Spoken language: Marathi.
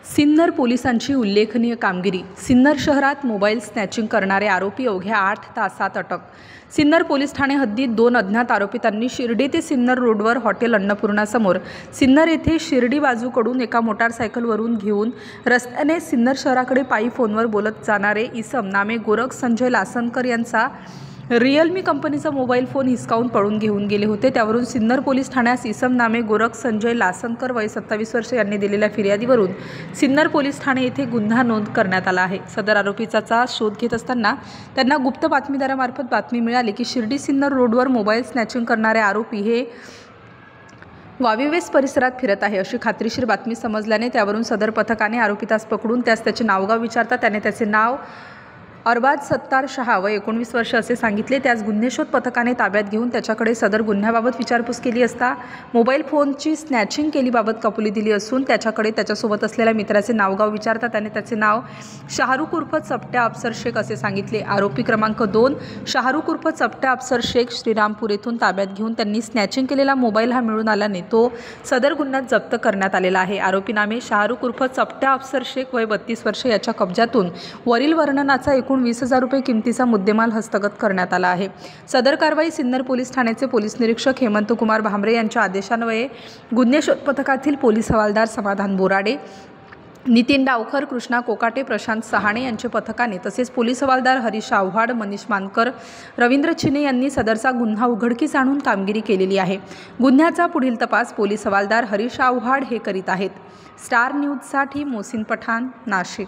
सिन्नर पोलिसांची उल्लेखनीय कामगिरी। सिन्नर शहरात मोबाईल स्नॅचिंग करणारे आरोपी अवघ्या 8 तासात अटक। सिन्नर पोलीस ठाणे हद्दीत 2 अज्ञात आरोपितांनी शिर्डी ते सिन्नर रोडवर हॉटेल अन्नपूर्णा समोर सिन्नर येथे शिर्डी बाजूकडून एका मोटारसायकलवरून घेऊन रस्त्याने सिन्नर शहराकडे पायी फोनवर बोलत जाणारे इसम नामे गोरख संजय लासनकर यांचा रिअलमी कंपनीचा मोबाईल फोन हिसकावून पळून घेऊन गेले होते। त्यावरून सिन्नर पोलीस ठाण्यास इसम नामे गोरख संजय लासनकर वय 27 वर्ष यांनी दिलेल्या फिर्यादीवरून सिन्नर पोलीस ठाणे येथे गुन्हा नोंद करण्यात आला आहे। सदर आरोपीचा शोध घेत असताना त्यांना गुप्त बातमीदारामार्फत बातमी मिळाली की शिर्डी सिन्नर रोडवर मोबाईल स्नॅचिंग करणारे आरोपी हे वाविवेस परिसरात फिरत आहे अशी खात्रीशीर बातमी समजल्याने त्यावरून सदर पथकाने आरोपीतास पकडून त्यास त्याचे नावगाव विचारता त्याने त्याचे नाव अरबाज सत्तार शहा वय 19 वर्ष असे सांगितले। त्यास गुन्हेशोध पथकाने ताब्यात घेऊन त्याच्याकडे सदर गुन्ह्याबाबत विचारपूस केली असता मोबाईल फोनची स्नॅचिंग केलीबाबत कबुली दिली असून त्याच्याकडे त्याच्यासोबत असलेल्या मित्राचे नावगाव विचारता त्याने त्याचे नाव शाहरुख उर्फ चपट्या अफसर शेख असे सांगितले। आरोपी क्रमांक 2 शाहरुख उर्फ चपट्या अफसर शेख श्रीरामपूर येथून ताब्यात घेऊन त्यांनी स्नॅचिंग केलेला मोबाईल हा मिळून आल्याने तो सदर गुन्ह्यात जप्त करण्यात आलेला आहे। आरोपी नामे शाहरुख उर्फ चपट्या अफसर शेख वय 32 वर्ष याच्या कब्जातून वरील वर्णनाचा 20,000 रुपये किमतीचा मुद्देमाल हस्तगत करण्यात आला आहे। सदर कारवाई सिन्नर पोलीस ठाण्याचे पोलीस निरीक्षक हेमंत कुमार भांबरे यांच्या आदेशान्वये गुन्हेशोध पथकातील पोलीस हवालदार समाधान बोराडे, नितीन डावखर, कृष्णा कोकाटे, प्रशांत सहाणे यांच्या पथकाने तसेच पोलीस हवालदार हरीश आव्हाड, मनीष मानकर, रवींद्र चिने यांनी सदरचा गुन्हा उघडकीस आणून कामगिरी केलेली आहे। गुन्ह्याचा पुढील तपास पोलीस हवालदार हरीश आव्हाड हे करीत आहेत। स्टार न्यूजसाठी मोहसिन पठाण, नाशिक।